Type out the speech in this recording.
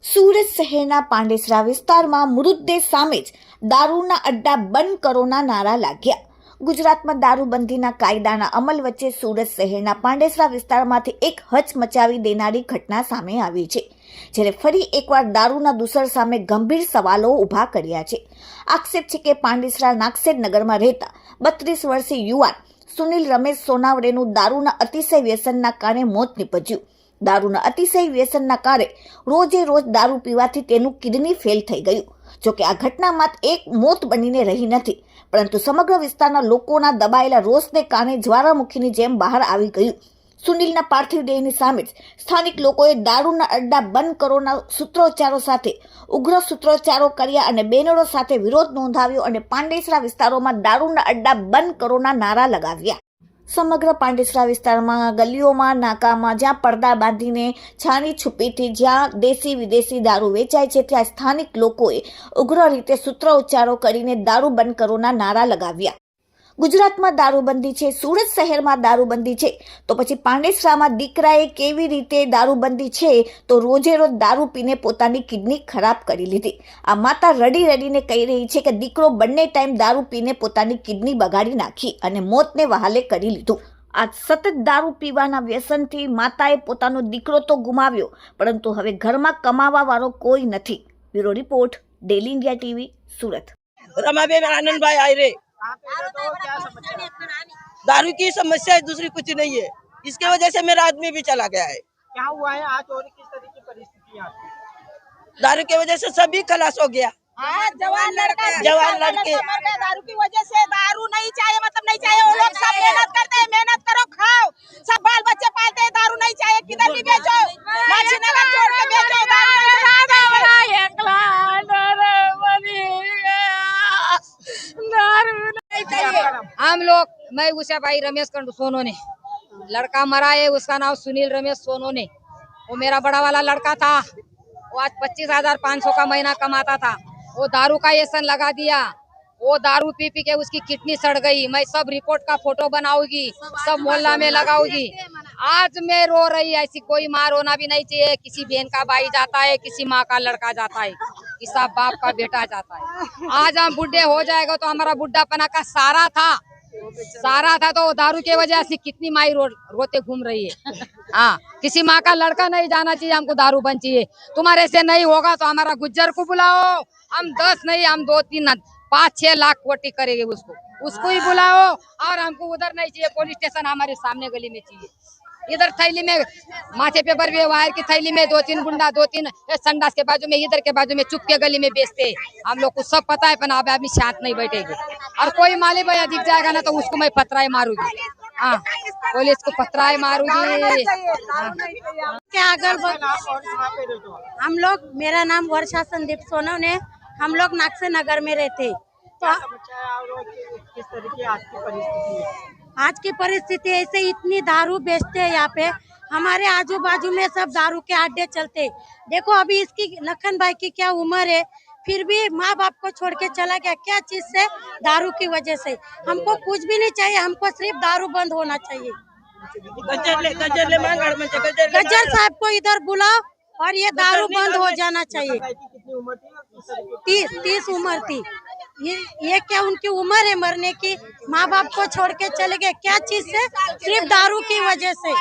સુરત શહેરના પાંડેસરા વિસ્તારમાં મૃતદેહ સામે જ દારૂના અડ્ડા બંધ કરોના નારા લાગ્યા। ગુજરાતમાં દારૂબંધીના કાયદાના અમલ વચ્ચે સુરત શહેરના પાંડેસરા વિસ્તારમાંથી એક હચમચાવી દેનારી ઘટના સામે આવી છે, જ્યારે ફરી એકવાર દારૂના દૂષણ સામે ગંભીર સવાલો ઊભા કર્યા છે। આક્ષેપ છે કે પાંડેસરા નાગસેડ નગરમાં રહેતા 32 વર્ષીય યુવાન સુનિલ રમેશ સોનાવડેનું દારૂના અતિશય વ્યસનના કારણે મોત નીપજ્યું। દારૂના અતિશય વ્યસનના કારણે રોજે રોજ દારૂ પીવાથી તેનું કિડની ફેલ થઈ ગયું। જોકે આ ઘટના માત્ર એક મોત બનીને રહી નથી, પરંતુ સમગ્ર વિસ્તારના લોકોના દબાયેલા રોષને કારણે જ્વાળામુખીની જેમ બહાર આવી ગયું। સુનિલના પાર્થિવ દેહની સામે જ સ્થાનિક લોકોએ દારૂના અડ્ડા બંધ કરોના સૂત્રોચ્ચારો સાથે ઉગ્ર સૂત્રોચ્ચારો કર્યા અને બેનરો સાથે વિરોધ નોંધાવ્યો અને પાંડેસરા વિસ્તારોમાં દારૂના અડ્ડા બંધ કરોના નારા લગાવ્યા। સમગ્ર પાંડેસરા વિસ્તારમાં ગલીઓમાં, નાકામાં જ્યાં પડદા બાંધીને છાની છુપીથી જ્યાં દેશી વિદેશી દારૂ વેચાય છે, ત્યાં સ્થાનિક લોકોએ ઉગ્ર રીતે સૂત્રોચ્ચારો કરીને દારૂ બંધ કરોના નારા લગાવ્યા। ગુજરાતમાં દારૂબંધી છે, સુરત શહેરમાં દારૂબંધી છે, તો પછી પાંડેસરામાં દીકરાએ કેવી રીતે દારૂબંધી છે તો રોજે રોજ દારૂ પીને પોતાની કિડની ખરાબ કરી લીધી। આ માતા રડી રડીને કહી રહી છે કે દીકરો બંને ટાઈમ દારૂ પીને પોતાની કિડની બગાડી નાખી અને મોતને વહાલે કરી લીધું। આ સતત દારૂ પીવાના વ્યસનથી માતાએ પોતાનો દીકરો તો ગુમાવ્યો, પરંતુ હવે ઘરમાં કમાવા વાળો કોઈ નથી। Bureau report, daily India TV, Surat. Ramaben Anand bhai आए रे। दारू की समस्या है, दूसरी कुछ नहीं है। इसके वजह से मेरा आदमी भी चला गया है। क्या हुआ है आज और किस तरह की परिस्थिति है आपकी? दारू की वजह से सभी खलास हो गया। जवान लड़के मर गए दारू की वजह से। दारू नहीं चाहिए, मतलब नहीं चाहिए। वो लोग सब मेहनत करते हैं, मेहनत करो खाओ, सब बाल बच्चे पालते हैं। दारू नहीं चाहिए, किधर भी बेचो, माछीनगर छोड़ के बेचो। हम लोग, मैं उषा भाई रमेश सोनू ने लड़का मरा है, उसका नाम सुनील रमेश सोनू ने। वो मेरा बड़ा वाला लड़का था, वो आज 25,500 का महीना कमाता था। वो दारू का व्यसन लगा दिया। वो दारू पी पी के उसकी किडनी सड़ गई। मैं सब रिपोर्ट का फोटो बनाऊंगी, सब मोहल्ला में लगाऊंगी। आज मैं रो रही, ऐसी कोई माँ रोना भी नहीं चाहिए। किसी बहन का भाई जाता है, किसी माँ का लड़का जाता है, किसी बाप का बेटा जाता है। आज हम बुढ़े हो जाएगा तो हमारा बुढ़ापना का सारा था तो दारू के वजह से कितनी माई रोते घूम रही है। हाँ, किसी माँ का लड़का नहीं जाना चाहिए, हमको दारू बंद चाहिए। तुम्हारे से नहीं होगा तो हमारा गुज्जर को बुलाओ। हम 10 नहीं, हम 2-3 5-6 लाख कोटी करेंगे उसको ही बुलाओ। और हमको उधर नहीं चाहिए, पुलिस स्टेशन हमारे सामने गली में चाहिए। इधर थैली में माथे पे बर वायर की थैली में 2-3 गुंडा, 2-3 संडास के बाजू में, इधर के बाजू में चुप के गली में बेचते हैं। हम लोग को सब पता है, पर अब आदमी शांत नहीं बैठेंगे। और कोई माली भैया दिख जाएगा ना तो उसको मैं पथराए मारूंगी। हाँ, पुलिस को पथराए मारूंगी। क्या हम लोग, मेरा नाम वर्षा संदीप सोनू ने, हम लोग नागसे नगर में रहते। तो किस तरह की आज की परिस्थिति है? आज की परिस्थिति ऐसे इतनी दारू बेचते हैं यहाँ पे। हमारे आजू बाजू में सब दारू के अड्डे चलते। देखो अभी इसकी लखन भाई की क्या उम्र है, फिर भी माँ बाप को छोड़ के चला गया। क्या चीज से? दारू की वजह से। हमको कुछ भी नहीं चाहिए, हमको सिर्फ दारू बंद होना चाहिए। गज्जर साहब को इधर बुलाओ और ये दारू बंद हो जाना चाहिए। कितनी उम्र थी? 30 उम्र थी। ये क्या उनकी उम्र है मरने की? माँ बाप को छोड़ के चले गए। क्या चीज से? सिर्फ दारू की वजह से।